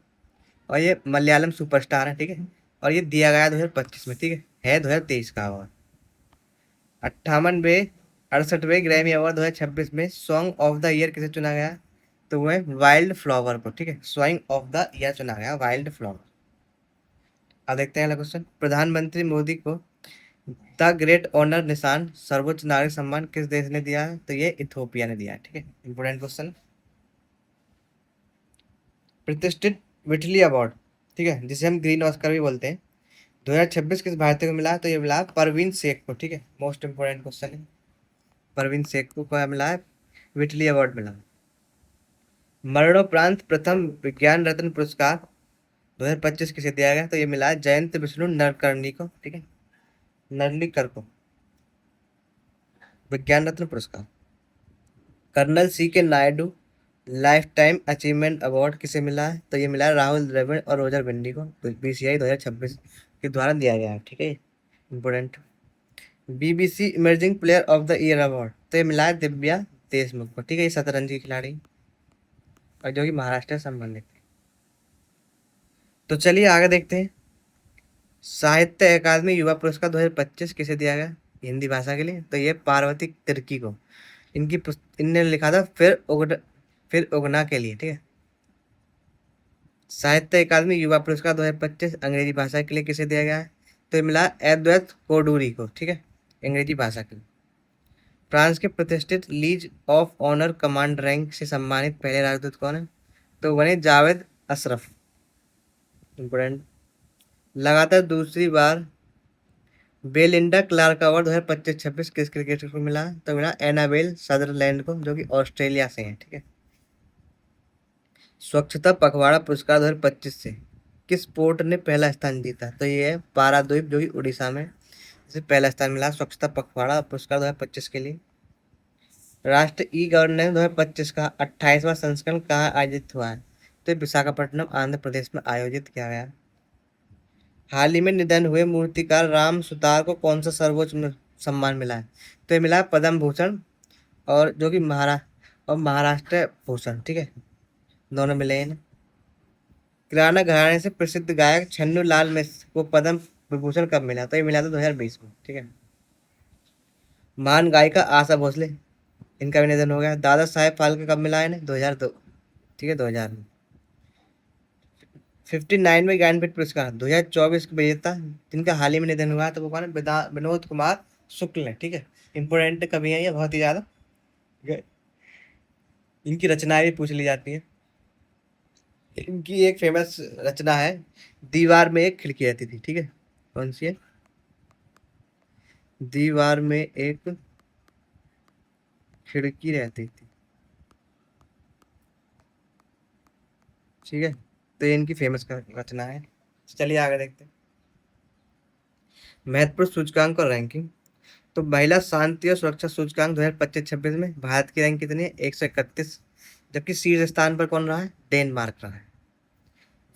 और ये मलयालम सुपरस्टार है। ठीक है, और ये दिया गया 2025 में। ठीक है 2023 का अवार्ड। 58वें 68वें ग्रैमी अवार्ड 2026 में सॉन्ग ऑफ द ईयर किसे चुना गया? तो वो है वाइल्ड फ्लावर को। ठीक है, सॉन्ग ऑफ द ईयर चुना गया वाइल्ड फ्लावर। अब देखते हैं अगला क्वेश्चन। प्रधानमंत्री मोदी को द ग्रेट ऑनर निशान सर्वोच्च नागरिक सम्मान किस देश ने दिया है? तो ये इथोपिया ने दिया है। ठीक है, इंपोर्टेंट क्वेश्चन। प्रतिष्ठित विटली अवार्ड, ठीक है, जिसे हम ग्रीन ऑस्कर भी बोलते हैं, 2026 किस भारतीय को मिला? तो ये मिला परवीन शेख को। ठीक है, मोस्ट इंपोर्टेंट क्वेश्चन है। परवीन शेख को क्या मिला है? विटली अवार्ड मिला। मरणोपरांत प्रथम विज्ञान रत्न पुरस्कार 2025 किसे दिया गया? तो ये मिला है जयंत विष्णु नरकर्णी को। ठीक है, नरलिकर को विज्ञान रत्न पुरस्कार। कर्नल सी के Naidu life time achievement award किसे मिला है? तो ये मिला है राहुल द्रविड़ और रोजर बिन्नी को, बीसीआई 2026 के द्वारा दिया गया है। ठीक है, important. BBC emerging player of the year award, तो ये मिला है दिव्या देशमुख को। ठीक है, ये शतरंज की खिलाड़ी और जो कि महाराष्ट्र से संबंधित है। तो चलिए आगे देखते हैं। साहित्य अकादमी युवा पुरस्कार 2025 किसे दिया गया हिंदी भाषा के लिए? तो ये पार्वती तिर्की को। इनने लिखा था फिर उगना के लिए। ठीक है, साहित्य अकादमी युवा पुरस्कार 2025 अंग्रेजी भाषा के लिए किसे दिया गया है? तो ये मिला अद्वैत कोडूरी को। ठीक है, अंग्रेजी भाषा के लिए। फ्रांस के प्रतिष्ठित लीज ऑफ ऑनर कमांड रैंक से सम्मानित पहले राजदूत कौन है? तो बने जावेद अशरफ। इंपोर्टेंट। लगातार दूसरी बार बेलिंडा क्लार्क अवार्ड 2025-26 किस क्रिकेटर को मिला? तो मिला एनाबेल सदरलैंड को, जो कि ऑस्ट्रेलिया से है। ठीक है, स्वच्छता पखवाड़ा पुरस्कार 2025 से किस स्पोर्ट ने पहला स्थान जीता? तो ये है पाराद्वीप, जो कि उड़ीसा में इसे पहला स्थान मिला स्वच्छता पखवाड़ा पुरस्कार 2025 के लिए। राष्ट्र ई गवर्नेंस 2025 का 28वां संस्करण कहाँ आयोजित हुआ है? तो ये विशाखापट्टनम आंध्र प्रदेश में आयोजित किया गया। हाल ही में निधन हुए मूर्तिकार राम सुतार को कौन सा सर्वोच्च सम्मान मिला है? तो ये मिला है पद्म भूषण, और जो कि महाराष्ट्र भूषण। ठीक है, दोनों मिले हैं। किराना घराने से प्रसिद्ध गायक छन्नू लाल मिश्र को पद्म विभूषण कब मिला? तो ये मिला था 2020 में, ठीक है। महान गायिका आशा भोसले, इनका भी निधन हो गया। दादा साहेब फाल्के कब मिला इन्हें? 2002, ठीक है, 2000 में। 59 में ज्ञानपीठ पुरस्कार 2024 के विजेता जिनका हाल ही में निधन हुआ है, तो वो कौन है? विनोद कुमार शुक्ल है, ठीक है। इंपोर्टेंट कवि है ये बहुत ही ज्यादा, इनकी रचनाएं भी पूछ ली जाती हैं। इनकी एक फेमस रचना है, दीवार में एक खिड़की रहती थी, ठीक है। कौन सी है? दीवार में एक खिड़की रहती थी, ठीक है। तो ये इनकी फेमस रचना है। चलिए आगे देखते हैं। महत्वपूर्ण सूचकांक और रैंकिंग। तो महिला शांति और सुरक्षा सूचकांक 2025-26 में भारत की रैंक कितनी है? 131, जबकि शीर्ष स्थान पर कौन रहा है? डेनमार्क रहा है।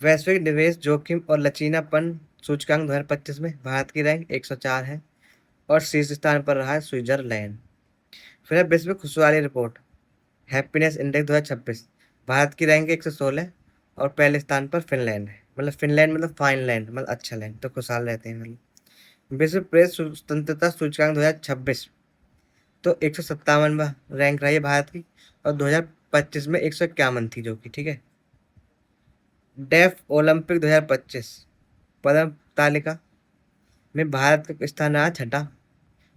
वैश्विक निवेश जोखिम और लचीलापन सूचकांक 2025 में भारत की रैंक 104 है और शीर्ष स्थान पर रहा है स्विट्जरलैंड। फिर है विश्व खुशहाली रिपोर्ट, हैप्पीनेस इंडेक्स 2026, भारत की रैंक 116 और पहले स्थान पर फिनलैंड है। मतलब फिनलैंड मतलब फाइन लैंड, मतलब अच्छा लैंड, तो खुशहाल रहते हैं मतलब। विश्व प्रेस स्वतंत्रता सूचकांक 2026, तो 157वां रैंक रही है भारत की, और 2025 में 151 थी, जो कि ठीक है। डेफ ओलंपिक 2025 पदक तालिका में भारत का स्थान रहा छठा,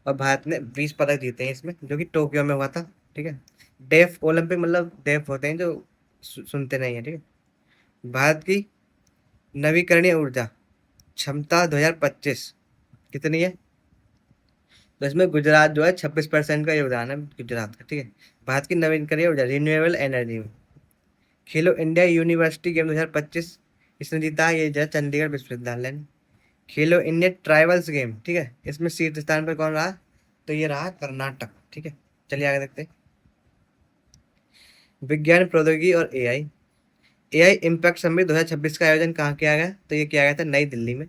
और भारत ने 20 पदक जीते हैं इसमें, जो कि टोक्यो में हुआ था, ठीक है। डेफ ओलंपिक मतलब डेफ होते हैं जो सुनते नहीं है, ठीक है। भारत की नवीकरणीय ऊर्जा क्षमता 2025 कितनी है? तो इसमें गुजरात जो है 26% का योगदान है गुजरात का, ठीक है। भारत की नवीकरणीय ऊर्जा रिन्यूएबल एनर्जी में। खेलो इंडिया यूनिवर्सिटी गेम 2025 इसने जीता है, ये जो है चंडीगढ़ विश्वविद्यालय ने। खेलो इंडिया ट्राइबल्स गेम, ठीक है, इसमें शीर्ष स्थान पर कौन रहा? तो ये रहा कर्नाटक, ठीक है। चलिए आगे देखते हैं। विज्ञान प्रौद्योगिकी और एआई। एआई इम्पैक्ट समिट 2026 का आयोजन कहाँ किया गया? तो ये किया गया था नई दिल्ली में।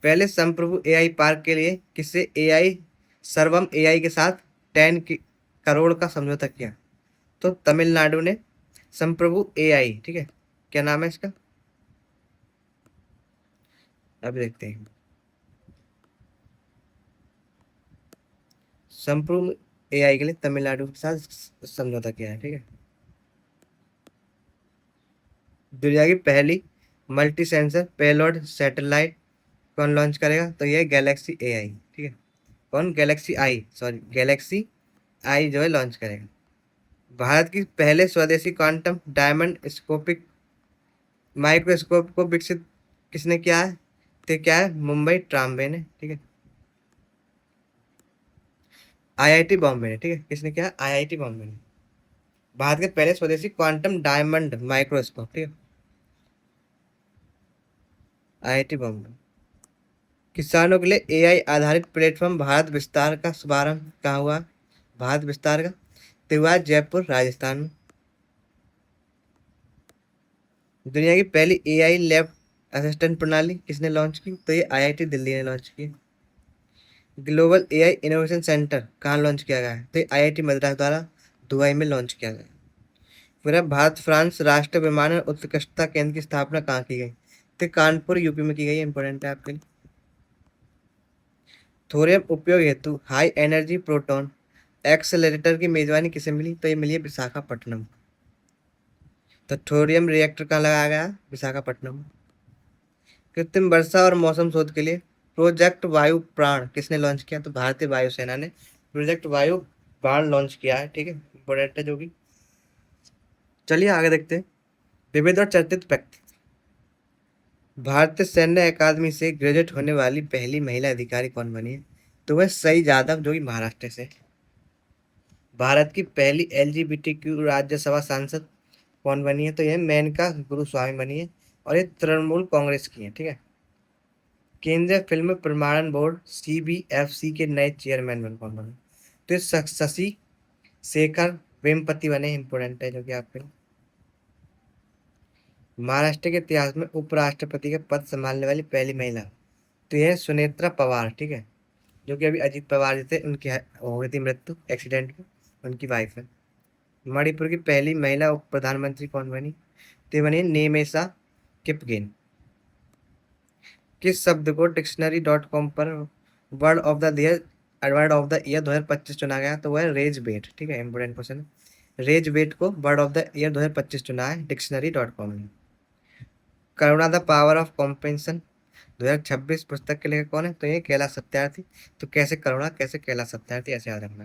पहले संप्रभु एआई पार्क के लिए किससे एआई सर्वम एआई के साथ 10 करोड़ का समझौता किया? तो तमिलनाडु ने संप्रभु एआई, ठीक है। क्या नाम है इसका? अभी देखते हैं। संप्रभु एआई के लिए तमिलनाडु के साथ समझौता किया है, ठीक है। दुनिया की पहली मल्टी सेंसर पेलोड सैटेलाइट कौन लॉन्च करेगा? तो ये गैलेक्सी एआई, ठीक है। कौन? गैलेक्सी आई, सॉरी गैलेक्सी आई जो है लॉन्च करेगा। भारत की पहले स्वदेशी क्वांटम डायमंड स्कोपिक माइक्रोस्कोप को विकसित किसने किया है? तो क्या है? मुंबई ट्राम्बे ने, ठीक है। आईआईटी बॉम्बे ने, ठीक है। किसने किया? आईआईटी बॉम्बे ने। भारत के पहले स्वदेशी क्वांटम डायमंड माइक्रोस्कोप, ठीक है, आईआईटी बॉम्बे। किसानों के लिए एआई आधारित प्लेटफॉर्म भारत विस्तार का शुभारंभ कहाँ हुआ? भारत विस्तार का तो हुआ जयपुर राजस्थान में। दुनिया की पहली एआई लैब असिस्टेंट प्रणाली किसने लॉन्च की? तो ये आईआईटी दिल्ली ने लॉन्च की। ग्लोबल एआई इनोवेशन सेंटर कहाँ लॉन्च किया गया है? तो आईआईटी मद्रास द्वारा दुबई में लॉन्च किया गया। फिर है भारत फ्रांस राष्ट्रीय विमानन उत्कृष्टता केंद्र की स्थापना कहाँ की गई? तो कानपुर यूपी में की गई, इंपॉर्टेंट है आपके लिए। थोरियम उपयोग हेतु हाई एनर्जी प्रोटॉन एक्सेलरेटर की मेजबानी किसे मिली? तो ये मिली है विशाखापट्टनम। तो थोरियम रिएक्टर कहाँ लगाया गया? विशाखापट्टनम में। कृत्रिम वर्षा और मौसम शोध के लिए प्रोजेक्ट वायु प्राण किसने लॉन्च किया? तो भारतीय वायुसेना ने प्रोजेक्ट वायु बाण लॉन्च किया है, ठीक है, इंपॉर्टेंट है जो कि। चलिए आगे देखते हैं। विविध और चर्चित व्यक्ति। भारतीय सैन्य अकादमी से ग्रेजुएट होने वाली पहली महिला अधिकारी कौन बनी है? तो वह सई जादव, जो कि महाराष्ट्र से। भारत की पहली एलजीबीटीक्यू राज्यसभा सांसद कौन बनी है? तो यह मेनका गुरुस्वामी बनी है, और ये तृणमूल कांग्रेस की है, ठीक है। केंद्रीय फिल्म प्रमाणन बोर्ड सीबीएफसी के नए चेयरमैन बन कौन बने? तो ये शशि शेखर वेम्पति बने, इंपोर्टेंट है जो कि आपके। महाराष्ट्र के इतिहास में उपराष्ट्रपति का पद संभालने वाली पहली महिला, तो यह सुनेत्रा पवार, ठीक है, जो कि अभी अजीत पवार जी थे, उनकी हो गई थी मृत्यु एक्सीडेंट में, उनकी वाइफ है। मणिपुर की पहली महिला उप प्रधानमंत्री कौन बनी? तो ये बनी नेमेसा किपगेन। किस शब्द को dictionary.com पर वर्ड ऑफ द ईयर 2025 चुना गया? तो वह है रेज बेट। ठीक है, इंपोर्टेंट क्वेश्चन है। रेज बेट को वर्ड ऑफ द ईयर 2025 चुना है dictionary.com ने। करुणा द पावर ऑफ कॉम्पेंशन 2026 पुस्तक के लेखक कौन है? तो ये कैलाश सत्यार्थी। तो कैसे करुणा, कैसे कैलाश सत्यार्थी, ऐसे याद रखना।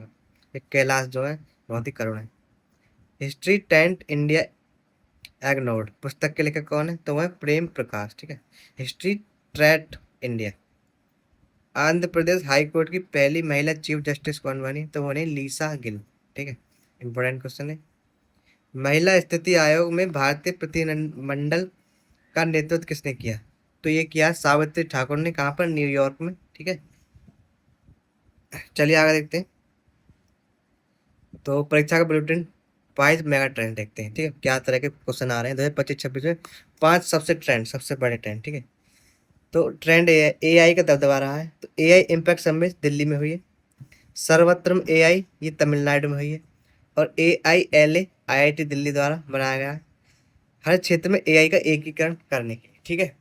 ये कैलाश जो है बहुत ही करुणा है। हिस्ट्री टेंट इंडिया एग्नोर्ड पुस्तक के लेखक कौन है? तो वह प्रेम प्रकाश। ठीक है, history ट्रैट India. Andhra Pradesh high court की पहली महिला चीफ जस्टिस कौन बनी? तो वो बनी लीसा गिल। ठीक है, इंपॉर्टेंट क्वेश्चन है। महिला स्थिति आयोग में भारतीय प्रतिनिधिमंडल का नेतृत्व किसने किया? तो ये किया सावित्री ठाकुर ने। कहाँ पर? न्यूयॉर्क में। ठीक है, चलिए आगे देखते हैं। तो परीक्षा का बुलेटिन 5 मेगा ट्रेंड देखते हैं। ठीक है, क्या तरह के क्वेश्चन आ रहे हैं 2025-26 में। 5 सबसे ट्रेंड, सबसे बड़े ट्रेंड। ठीक है, तो ट्रेंड AI का दबदबा रहा है। तो AI इम्पैक्ट समिट दिल्ली में हुई है। सर्वत्रम AI ये तमिलनाडु में हुई है। और AILA IIT दिल्ली द्वारा बनाया गया है हर क्षेत्र में AI का एकीकरण करने के लिए। ठीक है,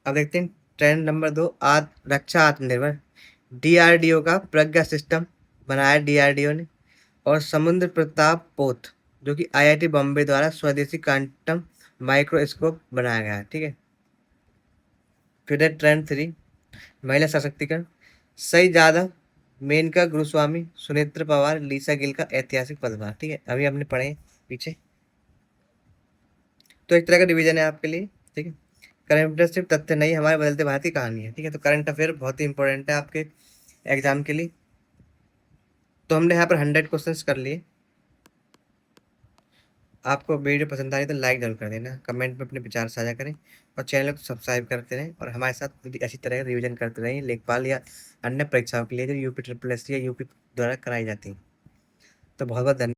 अब देखते हैं ट्रेंड नंबर 2 रक्षा आत्मनिर्भर। DRDO का प्रज्ञा सिस्टम बनाया DRDO ने। और समुद्र प्रताप पोत जो कि IIT बॉम्बे द्वारा स्वदेशी क्वांटम माइक्रोस्कोप बनाया गया है। ठीक है, फिर है ट्रेंड 3 महिला सशक्तिकरण। सई जादव, मेनका गुरुस्वामी, सुनेत्र पवार, लीसा गिल का ऐतिहासिक पदभार। ठीक है, अभी हमने पढ़े हैं पीछे। तो एक तरह का डिवीजन है आपके लिए। ठीक है, करंट अफेयर सिर्फ तथ्य नहीं, हमारे बदलते भारत की कहानी है। ठीक है, तो करंट अफेयर बहुत ही इंपॉर्टेंट है आपके एग्जाम के लिए। तो हमने यहाँ पर 100 क्वेश्चंस कर लिए। आपको वीडियो पसंद आ रही तो लाइक जरूर कर देना, कमेंट में अपने विचार साझा करें और चैनल को सब्सक्राइब करते रहें और हमारे साथ ऐसी तरह रिवीजन करते रहें लेखपाल या अन्य परीक्षाओं के लिए जो UP SSS या UP द्वारा कराई जाती हैं। तो बहुत बहुत धन्यवाद।